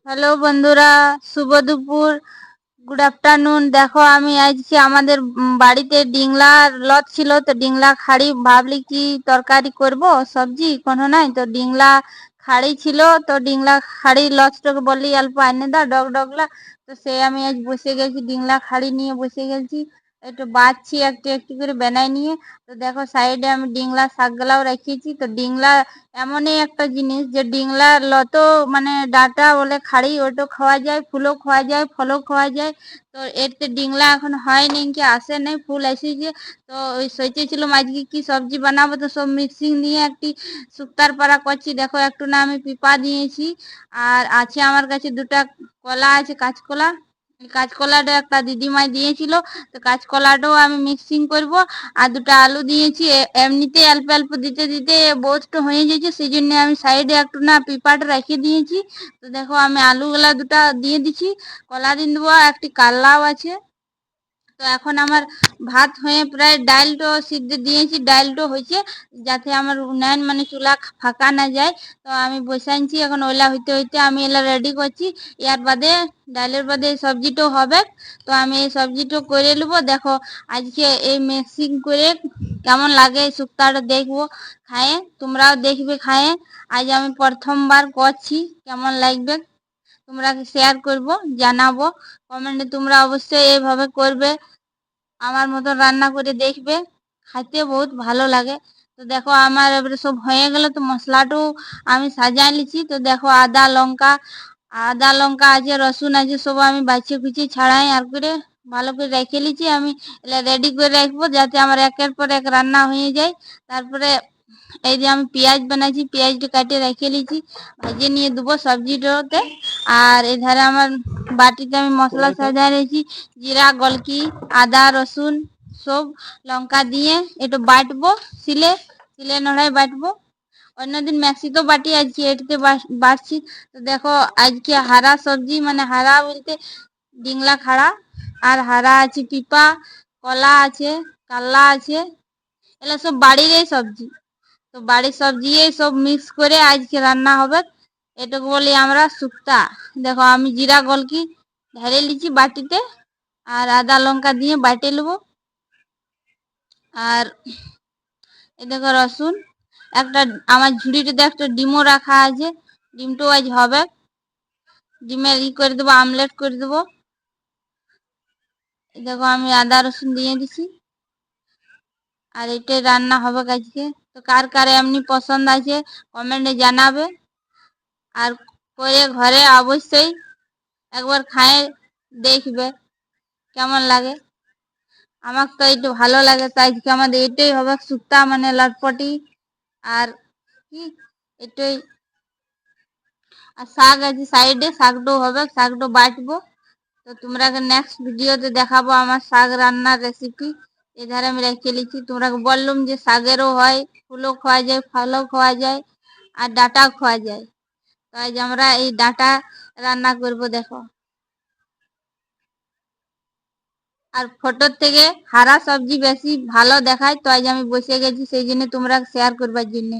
Hello বন্ধুরা, শুভ দুপুর। Good afternoon. দেখো আমি আজকে আমাদের বাড়িতে ডিংলার লত ছিল, তো ডিংলা খাড়ি ভাবলি কি তরকারি করব, সবজি কোনো নাই, তো ডিংলা খাড়ি ছিল, তো ডিংলা খাড়ি লতটাকে বললি অল্প এনে দাও ডগ ডগলা। তো সে আমি আজ বসে গেছি, ডিংলা খাড়ি নিয়ে বসে গেছি, একটু বাছছি একটু একটু করে বানাই নিয়ে। তো দেখো সাইডে আমি ডিংলা শাকগুলাও রেখেছি। তো ডিংলা এমনই একটা জিনিস যে ডিংলা লত, মানে ডাটা বলে খাড়ি, ওটাও খাওয়া যায়, ফুলও খাওয়া যায়, ফলও খাওয়া যায়। তো এতে ডিংলা এখন হয়নি, কি আসে নাই, ফুল এসেছে। তো ওই সোচেছিলাম আজকে কি সবজি বানাবো, তো সব মিক্সিং নিয়ে একটি শুক্তার পাড়া করছি। দেখো একটু না আমি পিপা দিয়েছি, আর আছে আমার কাছে দুটা কলা আছে, কাঁচকলা। এই কাঁচকলাটা একটা দিদিমাই দিয়েছিল, তো কাঁচকলাটাও আমি মিক্সিং করব। আর দুটো আলু দিয়েছি, এমনিতে অল্প অল্প দিতে দিতে বহুত হয়ে গেছে, সেই জন্য আমি সাইডে একটু না পিপাটা রেখে দিয়েছি। তো দেখো আমি আলুগুলা দুটা দিয়ে দিচ্ছি, কলা দিয়ে দেবো, একটি কাল্লাও আছে। তো এখন আমার ভাত হয়ে প্রায়, ডালটো সিদ্ধ দিয়েছি, ডালটো হয়েছে, যাতে আমার উনান মানে চুলা ফাঁকা না যায়। তো আমি বসে আনছি, এখন ওইলা হইতে হইতে আমি এলা রেডি করছি। ইয়ার বাদে, ডালের বাদে এই সবজিটাও হবে। তো আমি এই সবজিটা করে নেবো। দেখো আজকে এই মিক্সিং করে কেমন লাগে এই শুক্তাটা দেখবো খায়ে, তোমরাও দেখবে খায়ে। আজ আমি প্রথমবার করছি, কেমন লাগবে তোমরা শেয়ার করব, জানাবো কমেন্টে। তোমরা অবশ্যই এইভাবে করবে, আমার মতো রান্না করে দেখবে, খাইতে বহুত ভালো লাগে। তো দেখো আমার এবারে সব হয়ে গেল, তো মশলাটাও আমি সাজাই লিছি। তো দেখো আদা লঙ্কা আছে, রসুন আছে, সব আমি বাছিয়ে কুচিয়ে ছাড়াই আর করে ভালো করে রেখে লিছি। আমি এলা রেডি করে রাখবো, যাতে আমার একের পর এক রান্না হয়ে যায়। তারপরে এই যে আমি পেঁয়াজ বানাইছি, পেঁয়াজটা কাটিয়ে রেখে লিছি, ভেজে নিয়ে দেবো সবজিটাতে। আর এধারে আমার বাটিতে আমি মশলা সাজায় রেখেছি, জিরা, গলকি, আদা, রসুন, সব লঙ্কা দিয়ে একটু বাটবো, শিলে শিলে নোড়ায় বাটবো। অন্যদিন মিক্সিতেও বাটি, আজকে এটাতে বাটছি। তো দেখো আজকে হারা সবজি, মানে হারা বলতে ডিংলা খাড়া, আর হারা আছে পিপা, কলা আছে, কাল্লা আছে, এগুলো সব বাড়িরই সবজি। তো বাড়ির সবজি সব মিক্স করে আজকে রান্না হবে, এটাকে বলি আমরা শুক্তা। দেখো আমি জিরা গলকি ঢেলে লিছি বাটিতে, আর আদা লঙ্কা দিয়ে বাটে নেবো। আর এ দেখো রসুন, একটা আমার ঝুড়িটাতে একটা ডিমও রাখা আছে, ডিমটাও আজ হবে, ডিমের করে দেবো, আমলেট করে দেবো। দেখো আমি আদা রসুন দিয়ে দিছি, আর এটাই রান্না হবে আজকে। তো কার কার এমনি পছন্দ আছে কমেন্টে জানাবে, আর করে ঘরে অবশ্যই একবার খায় দেখবে কেমন লাগে। আমার তো একটু ভালো লাগে, তাই আজকে আমাদের এটাই হবে শুক্তা, মানে লটপটি। আর কি এটাই, আর শাক আছে সাইডে, শাকটাও হবে, শাকটাও বাটবো। তো তোমরা নেক্সট ভিডিওতে দেখাবো আমার শাক রান্নার রেসিপি। এধারে আমি রেখে লিখি, তোমরা বললুম যে শাকেরও হয়, ফুলও খাওয়া যায়, ফলও খাওয়া যায়, আর ডাঁটাও খাওয়া যায়। তো আজ আমরা এই ডাঁটা রান্না করব দেখো। আর ফটোর থেকে হারা সবজি বেশি ভালো দেখায়, তো আজ আমি বসে গেছি সেই জন্য তোমরা শেয়ার করবার জন্য।